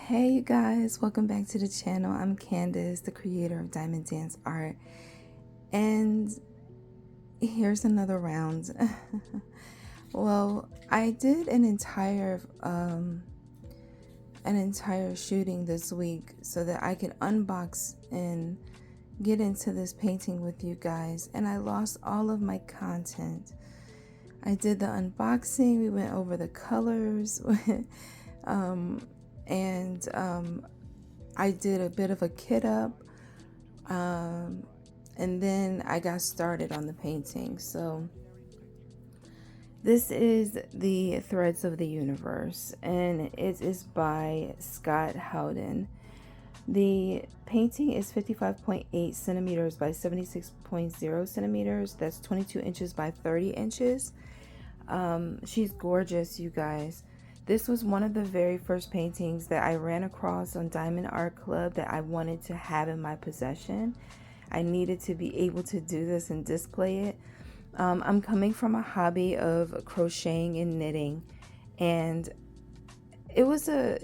Hey you guys, welcome back to the channel. I'm Candace, the creator of Diamond Dance Art, and here's another round. Well, I did an entire shooting this week so that I could unbox and get into this painting with you guys, and I lost all of my content. I did the unboxing, we went over the colors, and I did a bit of a kit up, and then I got started on the painting. So this is the Threads of the Universe, and it is by Scot Howden. The painting is 55.8 centimeters by 76.0 centimeters. That's 22 inches by 30 inches. She's gorgeous, you guys. This was one of the very first paintings that I ran across on Diamond Art Club that I wanted to have in my possession. I needed to be able to do this and display it. I'm coming from a hobby of crocheting and knitting, and it was a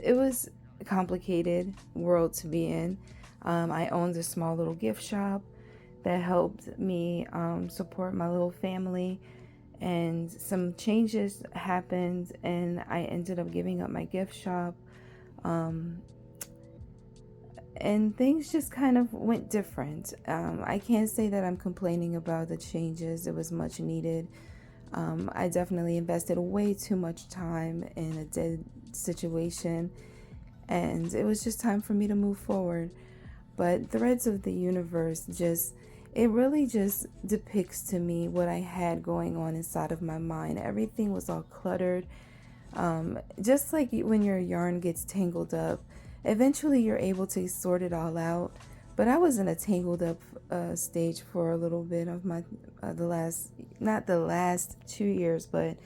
complicated world to be in. I owned a small little gift shop that helped me support my little family, and some changes happened and I ended up giving up my gift shop, and things just kind of went different. I can't say that I'm complaining about the changes. It was much needed. I definitely invested way too much time in a dead situation, and it was just time for me to move forward. But Threads of the Universe it really just depicts to me what I had going on inside of my mind. Everything was all cluttered. Just like when your yarn gets tangled up, eventually you're able to sort it all out. But I was in a tangled up stage for a little bit of my, not the last 2 years, but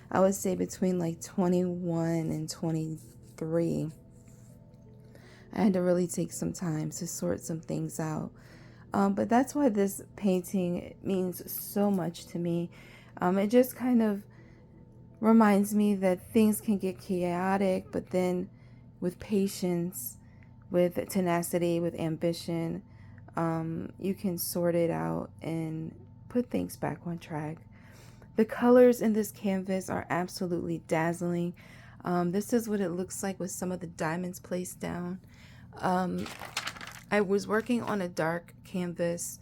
I would say between like 21 and 23. I had to really take some time to sort some things out. But that's why this painting means so much to me. It just kind of reminds me that things can get chaotic, but then with patience, with tenacity, with ambition, you can sort it out and put things back on track. The colors in this canvas are absolutely dazzling. This is what it looks like with some of the diamonds placed down. I was working on a dark canvas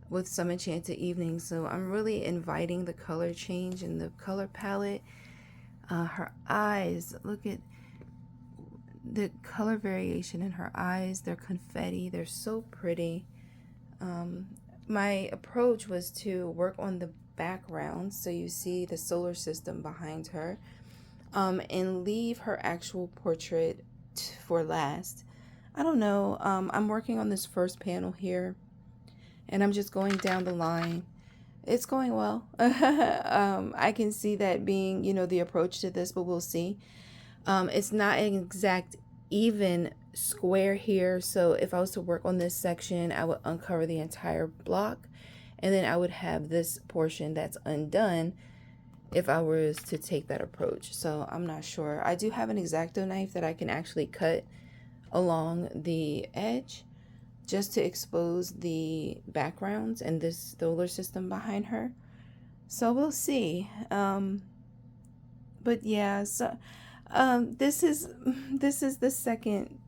with some enchanted evenings, so I'm really inviting the color change in the color palette. Her eyes, look at the color variation in her eyes. They're confetti. They're so pretty. My approach was to work on the background, so you see the solar system behind her, and leave her actual portrait for last. I don't know. I'm working on this first panel here, and I'm just going down the line. It's going well. I can see that being, the approach to this, but we'll see. It's not an exact even square here, so if I was to work on this section, I would uncover the entire block, and then I would have this portion that's undone if I was to take that approach. So I'm not sure. I do have an X-Acto knife that I can actually cut along the edge just to expose the backgrounds and this solar system behind her. So we'll see. But yeah, so this is the second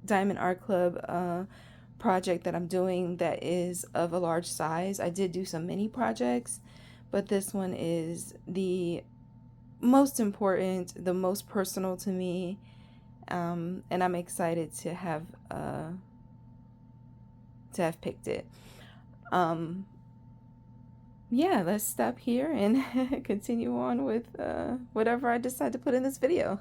Diamond Art Club project that I'm doing that is of a large size. I did do some mini projects, but this one is the most important, the most personal to me, and I'm excited to have picked it. Yeah, let's stop here and continue on with whatever I decide to put in this video.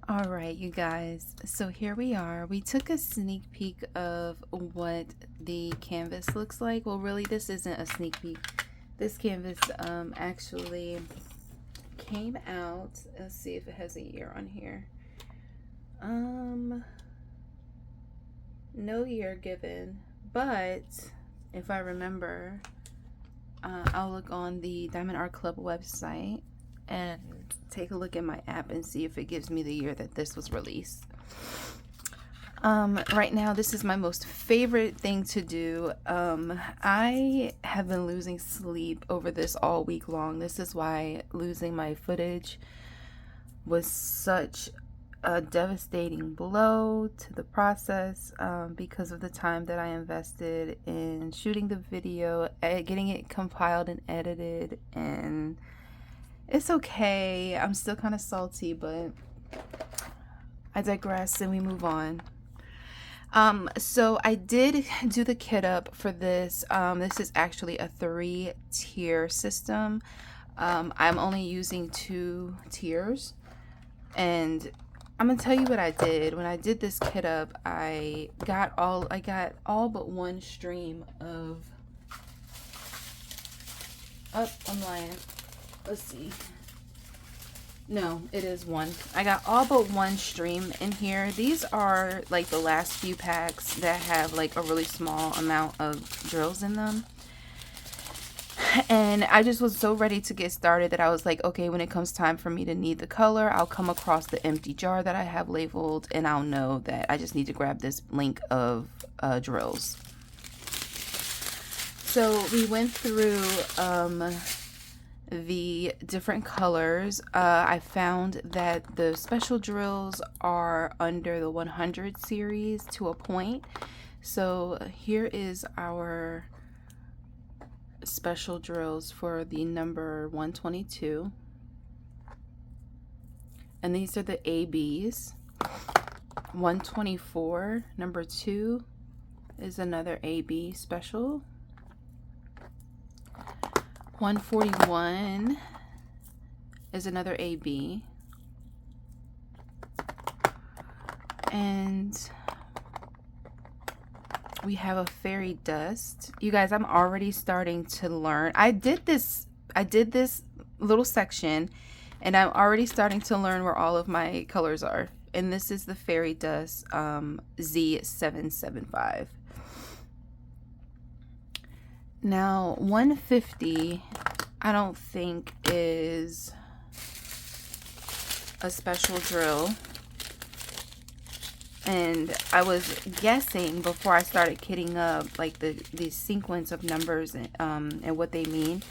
All right, you guys, so here we are. We took a sneak peek of what the canvas looks like. Well, really, this isn't a sneak peek. This canvas actually came out. Let's see if it has a year on here. No year given, but if I remember, I'll look on the Diamond Art Club website. and take a look at my app and see if it gives me the year that this was released. Right now, this is my most favorite thing to do. I have been losing sleep over this all week long. This is why losing my footage was such a devastating blow to the process, because of the time that I invested in shooting the video, getting it compiled and edited, and it's okay. I'm still kind of salty, but I digress and we move on. So I did do the kit up for this. This is actually a 3-tier system. I'm only using 2 tiers, and I'm gonna tell you what I did. When I did this kit up, I got all but one stream of, I'm lying. Let's see. No, it is one. I got all but one stream in here. These are like the last few packs that have like a really small amount of drills in them. And I just was so ready to get started that I was like, okay, when it comes time for me to need the color, I'll come across the empty jar that I have labeled, and I'll know that I just need to grab this link of drills. So we went through the different colors. I found that the special drills are under the 100 series to a point. So here is our special drills for the number 122. And these are the ABs. 124, number 2, is another AB special. 141 is another AB. And we have a fairy dust. You guys, I'm already starting to learn. I did this little section, and I'm already starting to learn where all of my colors are. And this is the fairy dust Z775. Now, 150, I don't think is a special drill. And I was guessing before I started kitting up like the sequence of numbers and what they mean.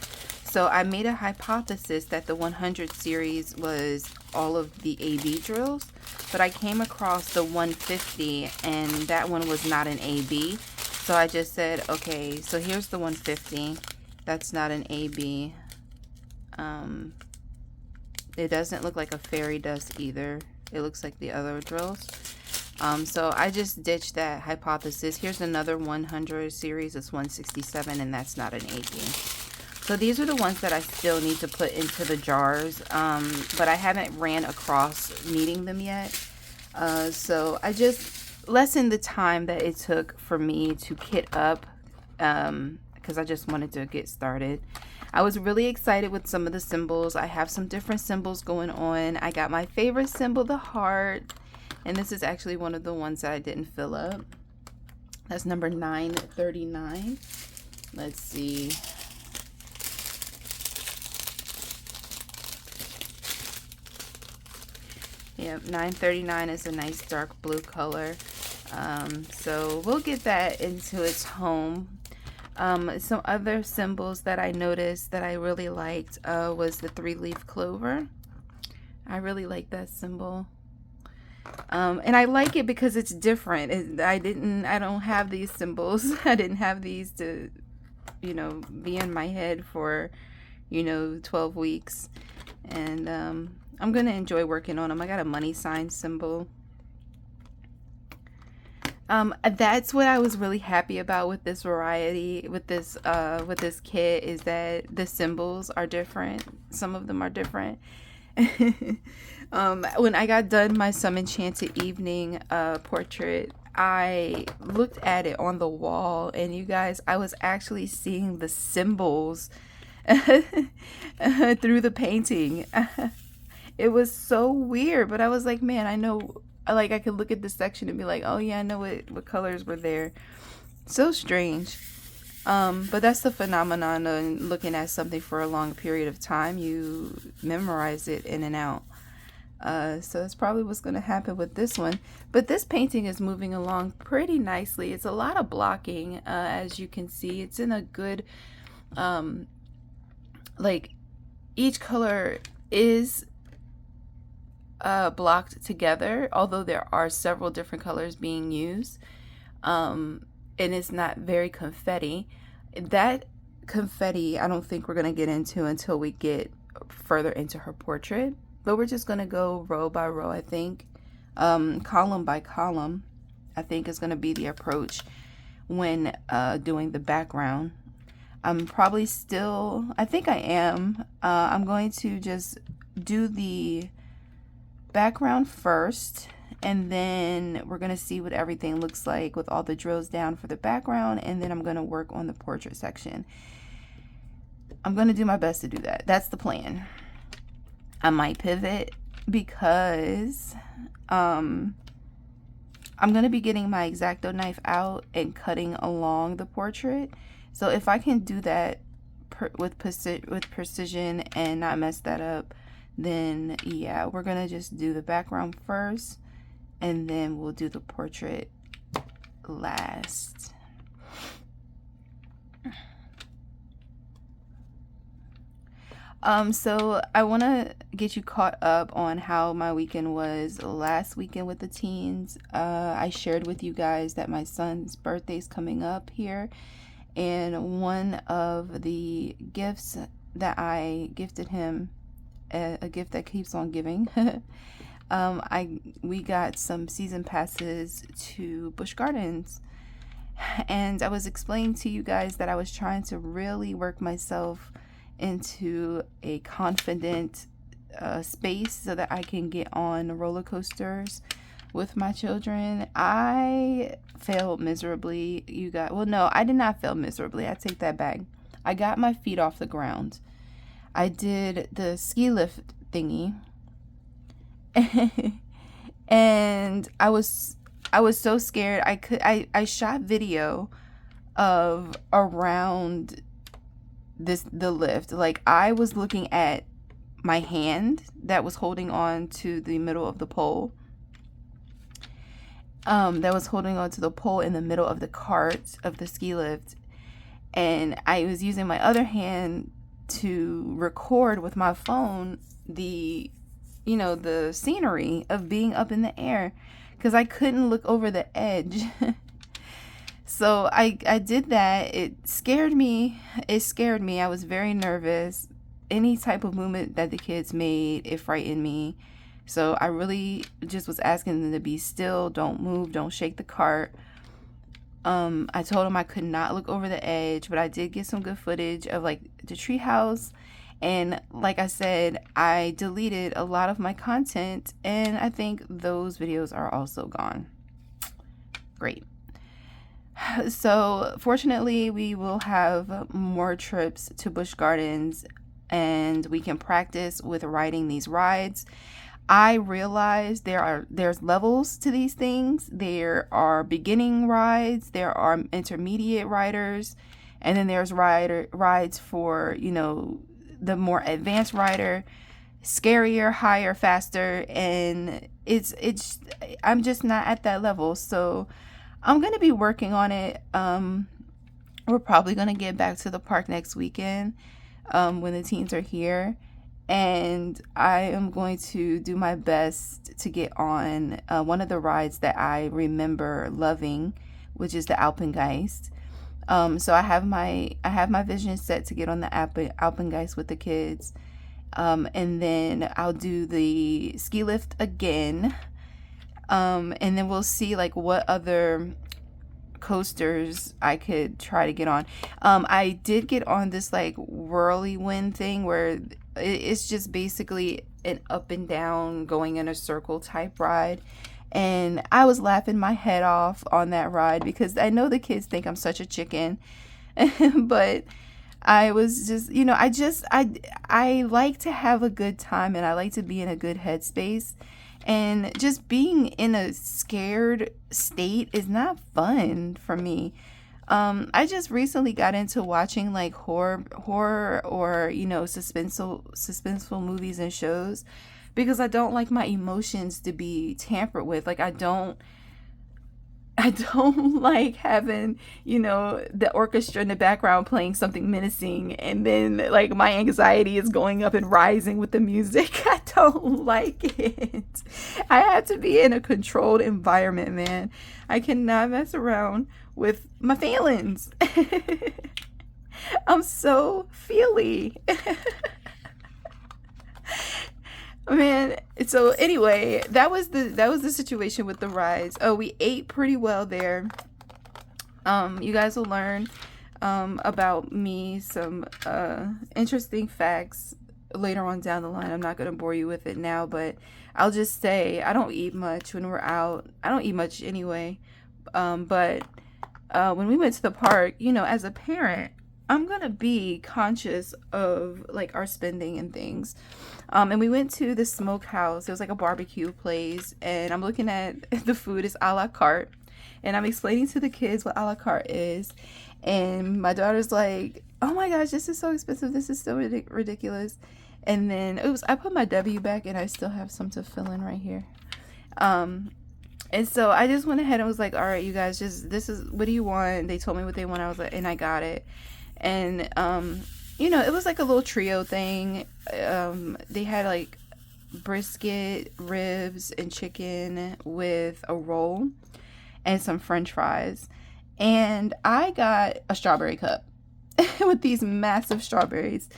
So I made a hypothesis that the 100 series was all of the AB drills, but I came across the 150 and that one was not an AB. So I just said, okay, so here's the 150. That's not an AB. It doesn't look like a fairy dust either. It looks like the other drills. So I just ditched that hypothesis. Here's another 100 series. It's 167, and that's not an AB. So these are the ones that I still need to put into the jars, but I haven't ran across needing them yet. So I just lessened the time that it took for me to kit up, because I just wanted to get started. I was really excited with some of the symbols. I have some different symbols going on. I got my favorite symbol, the heart, and this is actually one of the ones that I didn't fill up. That's number 939. Let's see. Yep, 939 is a nice dark blue color. So we'll get that into its home. Some other symbols that I noticed that I really liked was the 3-leaf clover. I really like that symbol. And I like it because it's different. I don't have these symbols. I didn't have these to, be in my head for, 12 weeks. And I'm going to enjoy working on them. I got a money sign symbol. That's what I was really happy about with this variety, with this kit, is that the symbols are different. Some of them are different. When I got done my Some Enchanted Evening portrait, I looked at it on the wall, and you guys, I was actually seeing the symbols through the painting. It was so weird, but I was like, man, I know, like, I could look at this section and be like, oh yeah, I know what colors were there. So strange. But that's the phenomenon of looking at something for a long period of time. You memorize it in and out. So that's probably what's going to happen with this one. But this painting is moving along pretty nicely. It's a lot of blocking, as you can see. It's in a good, like, each color is blocked together, although there are several different colors being used. And it's not very confetti. That confetti, I don't think we're going to get into until we get further into her portrait. But we're just going to go row by row, I think. Column by column, I think, is going to be the approach when doing the background. I'm probably still, I think I am. I'm going to just do the background first, and then we're going to see what everything looks like with all the drills down for the background, and then I'm going to work on the portrait section. I'm going to do my best to do that. That's the plan. I might pivot because I'm going to be getting my X-Acto knife out and cutting along the portrait. So if I can do that with precision and not mess that up, then yeah, we're going to just do the background first, and then we'll do the portrait last. So I want to get you caught up on how my weekend was last weekend with the teens. I shared with you guys that my son's birthday's coming up here, and one of the gifts that I gifted him, a gift that keeps on giving, we got some season passes to Busch Gardens. And I was explaining to you guys that I was trying to really work myself into a confident space so that I can get on roller coasters with my children. I failed miserably, you guys. Well, no, I did not fail miserably. I take that back. I got my feet off the ground. I did the ski lift thingy. And I was so scared. I shot video of around the lift. Like, I was looking at my hand that was holding on to the middle of the pole. That was holding on to the pole in the middle of the cart of the ski lift. And I was using my other hand to record with my phone the scenery of being up in the air, because I couldn't look over the edge. So I did that. It scared me. I was very nervous. Any type of movement that the kids made, it frightened me. So I really just was asking them to be still, don't move, don't shake the cart. I told them I could not look over the edge, but I did get some good footage of like the treehouse. And like I said, I deleted a lot of my content, and I think those videos are also gone. Great. So fortunately, we will have more trips to Busch Gardens, and we can practice with riding these rides. I realized there's levels to these things. There are beginning rides, there are intermediate riders, and then there's rides for, the more advanced rider, scarier, higher, faster, and it's I'm just not at that level. So I'm going to be working on it. We're probably going to get back to the park next weekend when the teens are here. And I am going to do my best to get on one of the rides that I remember loving, which is the Alpengeist. So I have my vision set to get on the Alpengeist with the kids. And then I'll do the ski lift again. And then we'll see like what other coasters I could try to get on. I did get on this like whirlwind thing where it's just basically an up and down going in a circle type ride, and I was laughing my head off on that ride because I know the kids think I'm such a chicken. But I was just, I like to have a good time, and I like to be in a good headspace. And just being in a scared state is not fun for me. I just recently got into watching like horror or, suspenseful movies and shows because I don't like my emotions to be tampered with. Like I don't like having, the orchestra in the background playing something menacing and then like my anxiety is going up and rising with the music. I don't like it. I have to be in a controlled environment, man. I cannot mess around with my feelings. I'm so feely. Man, so anyway, that was the situation with the rides. Oh, we ate pretty well there. You guys will learn about me, some interesting facts later on down the line. I'm not going to bore you with it now, but I'll just say I don't eat much when we're out. I don't eat much anyway. But when we went to the park, as a parent, I'm going to be conscious of like our spending and things. And we went to the smokehouse. It was like a barbecue place. And I'm looking at the food is a la carte. And I'm explaining to the kids what a la carte is. And my daughter's like, oh my gosh, this is so expensive. This is so ridiculous. And then, oops, I put my W back and I still have some to fill in right here. And so I just went ahead and was like, all right, you guys, this is, what do you want? They told me what they want. I was like, and I got it. And, it was like a little trio thing. They had like brisket, ribs, and chicken with a roll and some French fries. And I got a strawberry cup with these massive strawberries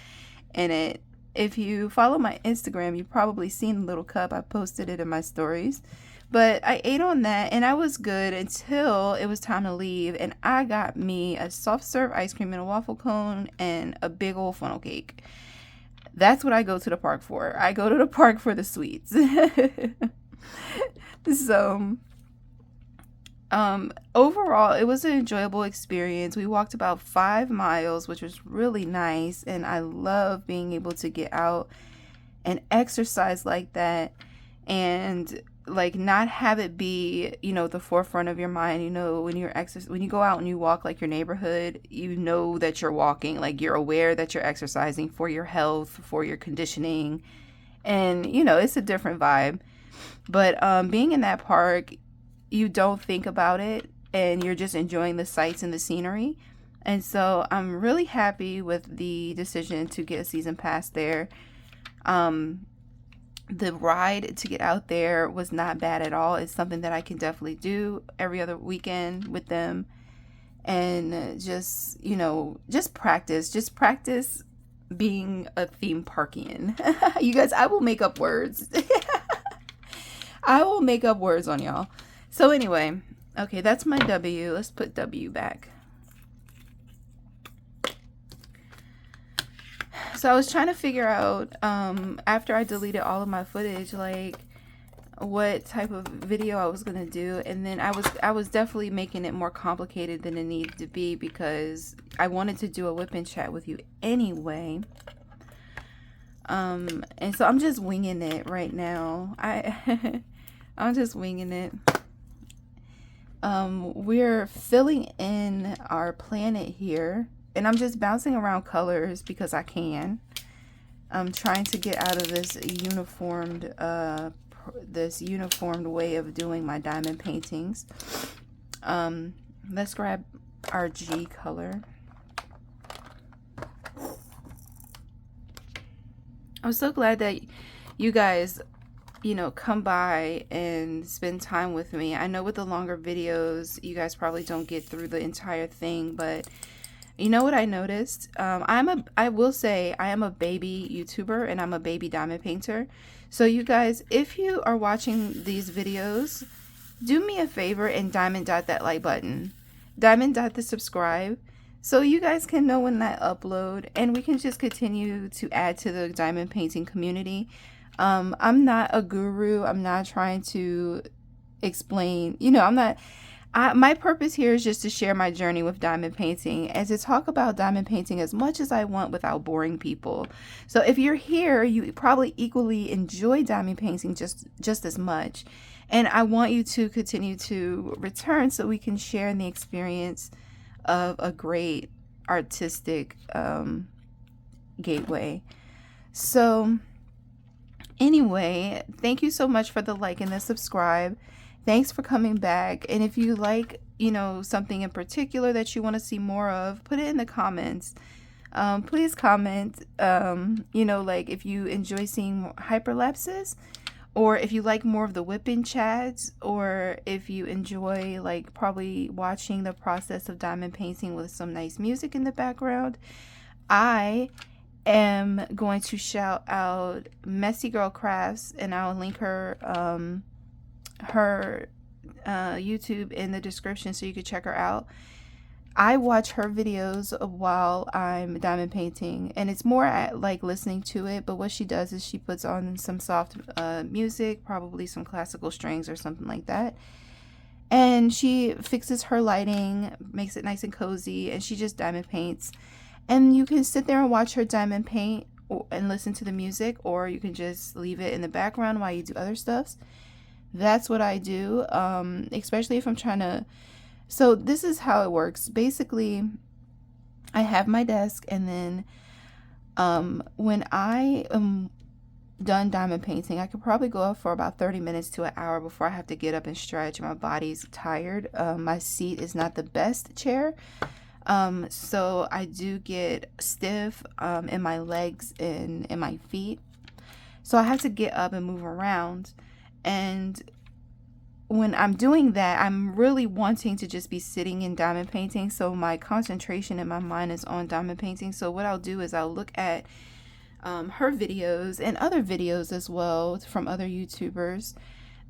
in it. If you follow my Instagram, you've probably seen the little cup. I posted it in my stories. But I ate on that and I was good until it was time to leave. And I got me a soft serve ice cream and a waffle cone and a big old funnel cake. That's what I go to the park for. I go to the park for the sweets. So, overall, it was an enjoyable experience. We walked about 5 miles, which was really nice. And I love being able to get out and exercise like that. And like not have it be, the forefront of your mind, when when you go out and you walk like your neighborhood, that you're walking, like you're aware that you're exercising for your health, for your conditioning. And, it's a different vibe. But being in that park, you don't think about it and you're just enjoying the sights and the scenery. And so I'm really happy with the decision to get a season pass there. The ride to get out there was not bad at all. It's something that I can definitely do every other weekend with them. And just practice being a theme parkian. You guys, I will make up words. I will make up words on y'all. So anyway, okay, that's my W. Let's put W back. So I was trying to figure out, after I deleted all of my footage, like what type of video I was going to do. And then I was definitely making it more complicated than it needed to be because I wanted to do a WIP&Chat with you anyway. And so I'm just winging it right now. I'm just winging it. We're filling in our planet here. And I'm just bouncing around colors because I can. I'm trying to get out of this uniformed way of doing my diamond paintings. Let's grab our G color. I'm so glad that you guys, come by and spend time with me. I know with the longer videos, you guys probably don't get through the entire thing, but you know what I noticed? I will say I am a baby YouTuber and I'm a baby diamond painter. So you guys, if you are watching these videos, do me a favor and diamond dot that like button. Diamond dot the subscribe. So you guys can know when I upload and we can just continue to add to the diamond painting community. I'm not a guru. I'm not trying to explain, my purpose here is just to share my journey with diamond painting and to talk about diamond painting as much as I want without boring people. So if you're here, you probably equally enjoy diamond painting just as much. And I want you to continue to return so we can share in the experience of a great artistic gateway. So anyway, thank you so much for the like and the subscribe. Thanks for coming back. And if you like, something in particular that you want to see more of, put it in the comments. Please comment, like if you enjoy seeing hyperlapses, or if you like more of the WIP&Chats, or if you enjoy like probably watching the process of diamond painting with some nice music in the background. I am going to shout out Messy Girl Crafts, and I'll link her YouTube in the description so you can check her out. I watch her videos while I'm diamond painting, and it's more at like listening to it, but what she does is she puts on some soft music, probably some classical strings or something like that, and she fixes her lighting, makes it nice and cozy, and she just diamond paints. And you can sit there and watch her diamond paint and listen to the music, or you can just leave it in the background while you do other stuff. That's what I do, especially if I'm trying to. So this is how it works. Basically, I have my desk, and then when I am done diamond painting, I could probably go up for about 30 minutes to an hour before I have to get up and stretch. My body's tired. My seat is not the best chair. So I do get stiff in my legs and in my feet. So I have to get up and move around. And when I'm doing that, I'm really wanting to just be sitting in diamond painting. So my concentration in my mind is on diamond painting. So what I'll do is I'll look at her videos and other videos as well from other YouTubers.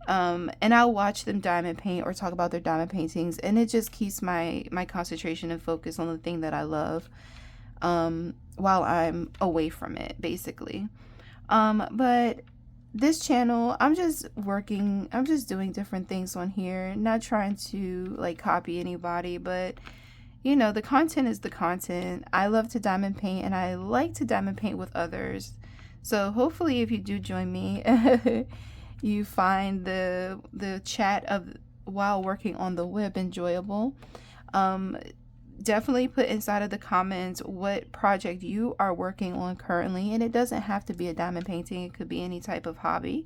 And I'll watch them diamond paint or talk about their diamond paintings, and it just keeps my concentration and focus on the thing that I love while I'm away from it, basically. But this channel, I'm just doing different things on here, not trying to like copy anybody, but the content is the content. I love to diamond paint, and I like to diamond paint with others. So hopefully if you do join me, you find the chat of while working on the WIP enjoyable. Definitely put inside of the comments what project you are working on currently, and it doesn't have to be a diamond painting. It could be any type of hobby.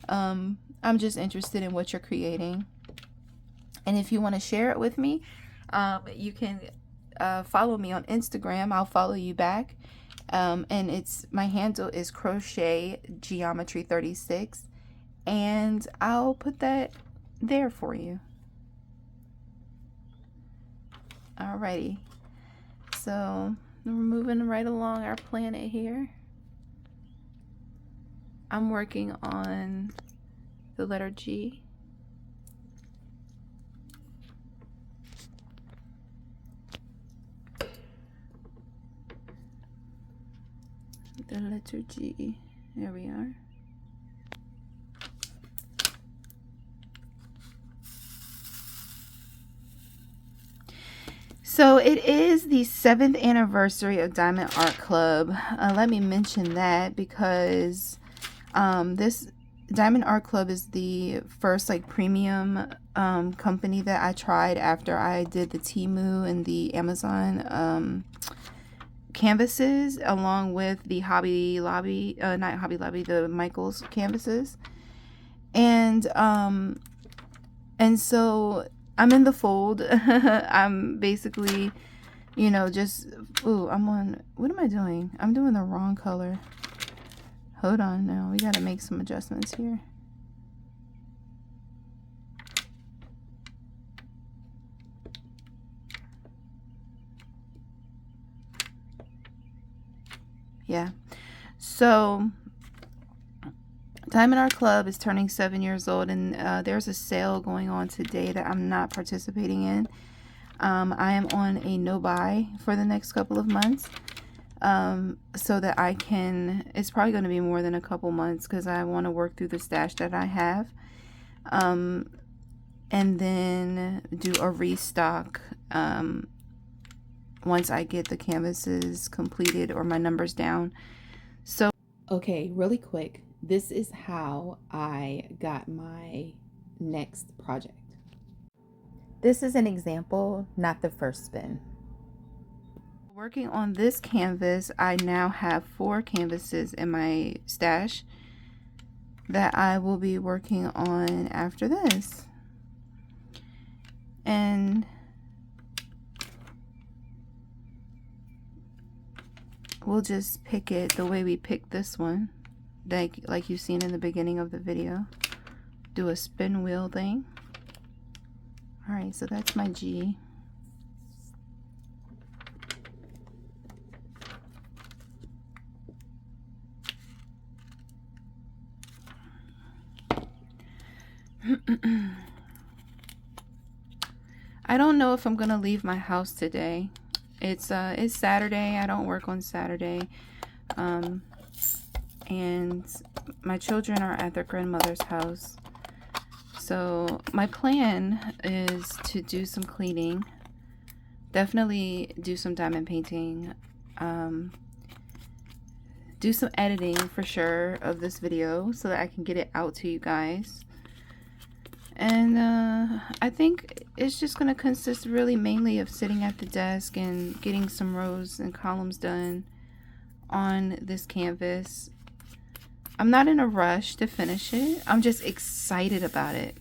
I'm just interested in what you're creating, and if you want to share it with me, you can follow me on Instagram. I'll follow you back, and my handle is crochet geometry 36, and I'll put that there for you. Alrighty, so we're moving right along our planet here. I'm working on the letter G. The letter G. There we are. So it is the 7th anniversary of Diamond Art Club. Let me mention that because this Diamond Art Club is the first like premium company that I tried after I did the Temu and the Amazon canvases, along with the Hobby Lobby, not Hobby Lobby, the Michaels canvases, and so I'm in the fold. I'm basically, just, what am I doing? I'm doing the wrong color. Hold on now. We got to make some adjustments here. Yeah. So Diamond Art Club is turning 7 years old, and there's a sale going on today that I'm not participating in. I am on a no-buy for the next couple of months, so that I can, it's probably going to be more than a couple months because I want to work through the stash that I have, and then do a restock once I get the canvases completed or my numbers down. So, okay, really quick. This is how I got my next project. This is an example, not the first spin. Working on this canvas, I now have 4 canvases in my stash that I will be working on after this. And we'll just pick it the way we picked this one, like you've seen in the beginning of the video. Do a spin wheel thing. Alright, so that's my G. I don't know if I'm gonna leave my house today. It's Saturday. I don't work on Saturday. And my children are at their grandmother's house. So my plan is to do some cleaning. Definitely do some diamond painting. Do some editing for sure of this video so that I can get it out to you guys. And I think it's just going to consist really mainly of sitting at the desk and getting some rows and columns done on this canvas. I'm not in a rush to finish it. I'm just excited about it.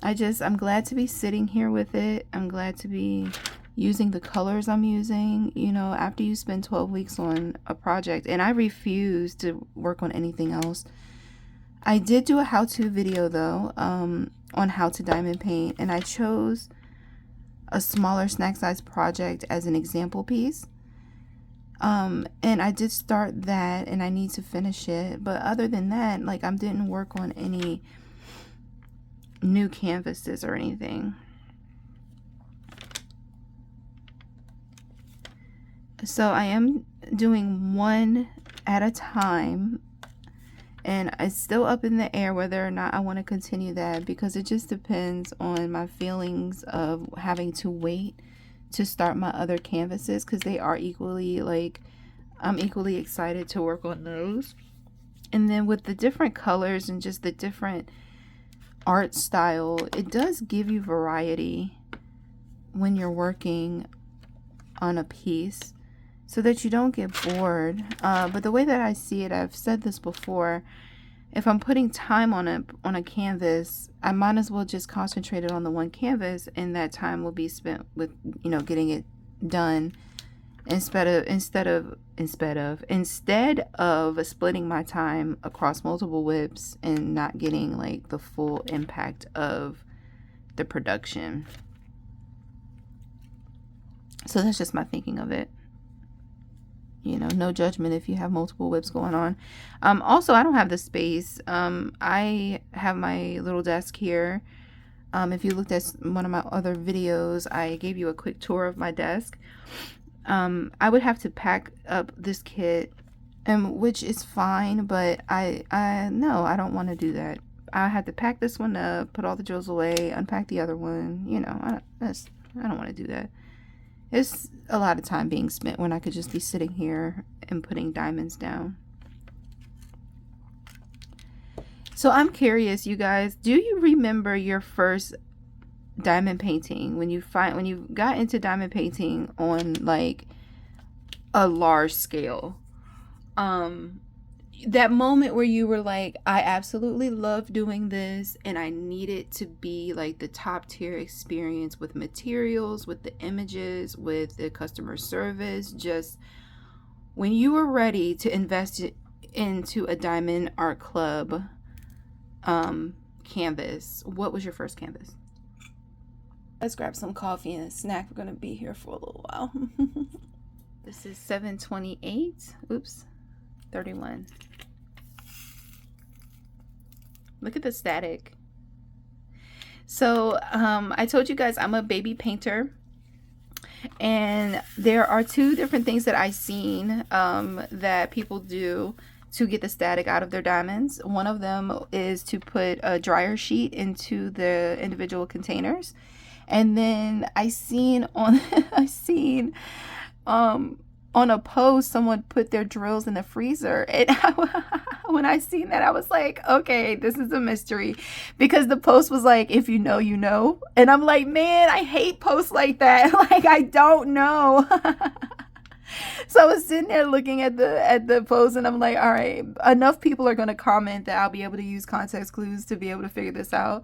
I'm glad to be sitting here with it. I'm glad to be using the colors I'm using. You know, after you spend 12 weeks on a project, and I refuse to work on anything else. I did do a how-to video though, on how to diamond paint, and I chose a smaller snack size project as an example piece. And I did start that, and I need to finish it. But other than that, like, I didn't work on any new canvases or anything. So I am doing one at a time, and it's still up in the air whether or not I want to continue that, because it just depends on my feelings of having to wait to start my other canvases, because they are equally, like, I'm equally excited to work on those. And then with the different colors and just the different art style, it does give you variety when you're working on a piece so that you don't get bored. But the way that I see it, I've said this before, if I'm putting time on a canvas, I might as well just concentrate it on the one canvas, and that time will be spent with, you know, getting it done instead of splitting my time across multiple whips and not getting like the full impact of the production. So that's just my thinking of it. You know, no judgment if you have multiple whips going on. Also, I don't have the space. I have my little desk here. If you looked at one of my other videos, I gave you a quick tour of my desk. I would have to pack up this kit, which is fine, but I don't want to do that. I had to pack this one up, put all the drills away, unpack the other one. You know, I don't want to do that. It's a lot of time being spent when I could just be sitting here and putting diamonds down. So I'm curious, you guys, do you remember your first diamond painting, when you got into diamond painting on like a large scale? That moment where you were like, I absolutely love doing this, and I need it to be like the top tier experience with materials, with the images, with the customer service. Just when you were ready to invest into a diamond art club canvas, what was your first canvas? Let's grab some coffee and a snack. We're gonna be here for a little while. This is 728. Oops, 31. Look at the static. So I told you guys I'm a baby painter, and there are 2 different things that I've seen that people do to get the static out of their diamonds. One of them is to put a dryer sheet into the individual containers. And then I seen on a post, someone put their drills in the freezer. And when I seen that, I was like, okay, this is a mystery, because the post was like, if you know, you know. And I'm like, man, I hate posts like that. Like, I don't know. So I was sitting there looking at the post, and I'm like, all right, enough people are going to comment that I'll be able to use context clues to be able to figure this out.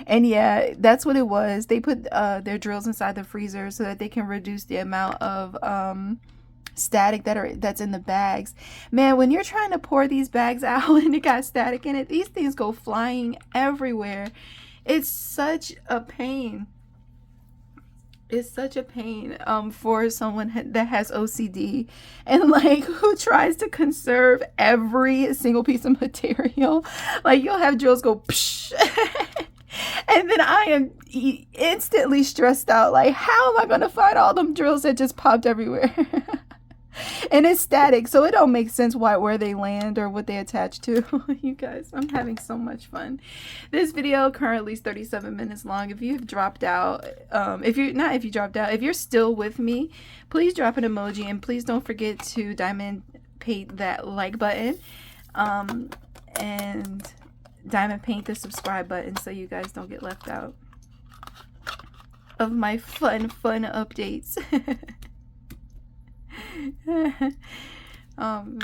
And yeah, that's what it was. They put their drills inside the freezer so that they can reduce the amount of static that's in the bags. Man, when you're trying to pour these bags out and it got static in it, these things go flying everywhere. It's such a pain. It's such a pain for someone that has OCD and like who tries to conserve every single piece of material. Like, you'll have drills go psh, and then I am instantly stressed out. Like, how am I going to find all them drills that just popped everywhere? And it's static, so it don't make sense where they land or what they attach to. You guys, I'm having so much fun. This video currently is 37 minutes long. If you've dropped out, if you're still with me, please drop an emoji, and please don't forget to diamond paint that like button, and diamond paint the subscribe button so you guys don't get left out of my fun updates. um